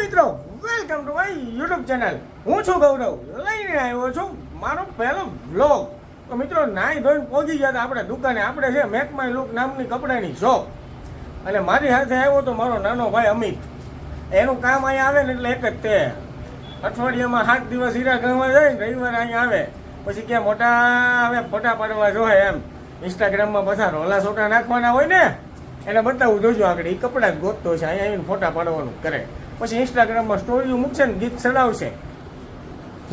મિત્રો welcome to my YouTube channel. હું છું ગૌરવ, લઈને આવ્યો છું મારો પહેલો વ્લોગ. તો મિત્રો નાઈ ધોઈને પહોંચી ગયા હતા આપણે દુકાને. આપણે છે મેક માય લુક નામની કપડાની શોપ, અને મારી સાથે આવ્યો તો મારો નાનો ભાઈ અમિત. એનું કામ અહીંયા આવે ને એટલે એક જ તે અઠવાડિયામાં 7 દિવસ હીરા ગણવા જાય ને રવિવાર અહીંયા આવે, પછી ક્યાં મોટા આવે ફોટા પાડવા જોઈએ એમ ઇન્સ્ટાગ્રામમાં બધા રોલા સોટા નાખવાના હોય ને એને બતાવું જોજો આગળ. એ કપડા જ ગોતતો છે, અહીંયા આવીને ફોટા પાડવાનું કરે, પછી ઇન્સ્ટાગ્રામમાં સ્ટોરીઓ મૂકશે ને ગીત ચડાવશે.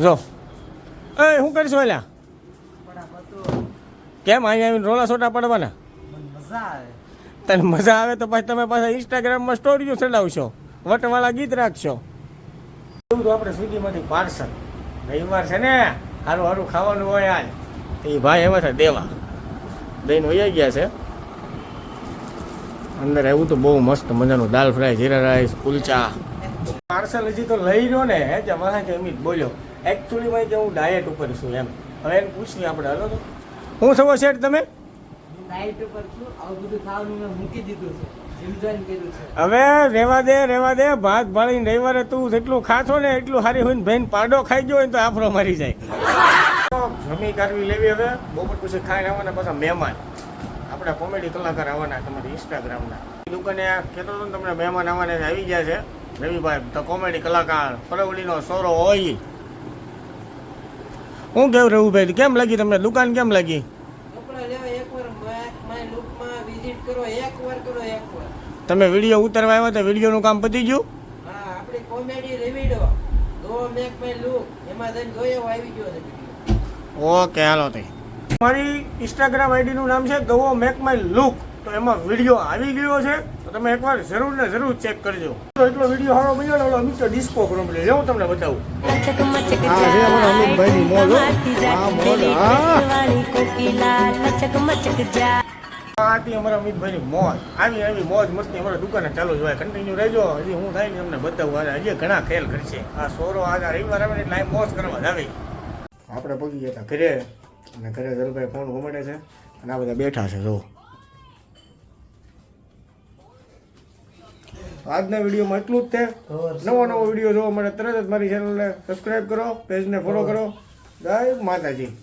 જો એ શું કરીશું એલા? કેમ અહીંયા આવીને રોલા સોટા પાડવાના? તને મજા આવે તો પછી તમે પાછા ઇન્સ્ટાગ્રામમાં સ્ટોરીઓ ચડાવશો, વટવાળા ગીત રાખશો. એવું તો આપણે સ્વિગીમાંથી પાર્સલ રવિવાર છે ને સારું સારું ખાવાનું હોય આજ. એ ભાઈ એવા છે દેવા દઈને વહી ગયા છે. અંદર એવું તો બહુ મસ્ત મજાનું દાલ ફ્રાય, જીરા રાઈસ, કુલચા. પાર્સલ હજી તો લઈ રહ્યો ને જે વાહ કે અમિત બોલ્યો એકચ્યુઅલીમાં કે હું ડાયટ ઉપર છું એમ. હવે એને પૂછીએ આપણે. હાલો તો હું સવો શેઠ તમે ડાયટ ઉપર છું, આવું બધું ખાવાનું મેં મૂકી દીધું છે, જીમ જોઈન કર્યું છે. હવે રેવા દે ભાત ભાળીને રવિવારે તું જેટલું ખાશો ને એટલું સારી હોય ને ભાઈને પાડો ખાઈ ગયો હોય તો આફરો મારી જાય. જમી કાઢવી લેવી. હવે બપોર પછી ખાઈને આવવાના પાછા મહેમાન આપણા કોમેડી કલાકાર આવવાના તમારી ઇન્સ્ટાગ્રામના દુકાને. કહેતો હતો ને તમને મહેમાન આવવાના આવી ગયા છે. રવિભાઈ તો કોમેડી કલાકાર પરવડીનો સોરો હોય. હું કેવું રવિભાઈ કેમ લાગી તમને દુકાન? કેમ લાગી? કપડા લેવા એકવાર માય લુકમાં વિઝિટ કરો, એકવાર કરો એકવાર. તમે વિડીયો ઉતારવા આવ્યા તો વિડીયોનું કામ પતી ગયું? હા, આપણી કોમેડી રિવીડો દો મેક માય લુક એમાં જઈને જોયો આવી ગયો છે વિડીયો. ઓકે હાલો તે મારી ઇન્સ્ટાગ્રામ આઈડીનું નામ છે ગવો મેક માય લુક. તો એમાં વિડીયો આવી ગયો છે તો તમે એકવાર જરૂર ને જરૂર ચેક કરજો. એટલો વિડીયો સારો બન્યો ને ઓલો મિસ્ટર ડિસ્કો કોમેડી લે હું તમને બતાવું. હા છે અમારા અમિતભાઈની મોજ. હા મોજ. હા હતી અમારા અમિતભાઈની મોજ. આવી મોજ મસ્તી અમારા દુકાને ચાલુ જ હોય. કન્ટિન્યુ રહેજો. હજી હું થાય ને અમને બતાવું. હજી ઘણા ખેલ કરશે આ સોરો. આજે રવિવાર આવે એટલે આ મોજ કરવા જ આવી. આપણે પગી ગયા હતા ઘરે, અને ઘરે જલભાઈ ફોન ઘુમાડે છે અને આ બધા બેઠા છે. જો આજના વિડીયોમાં એટલું જ છે. નવો વિડીયો જોવા માટે તરત જ મારી ચેનલને સબસ્ક્રાઈબ કરો, પેજને ફોલો કરો. જય માતાજી.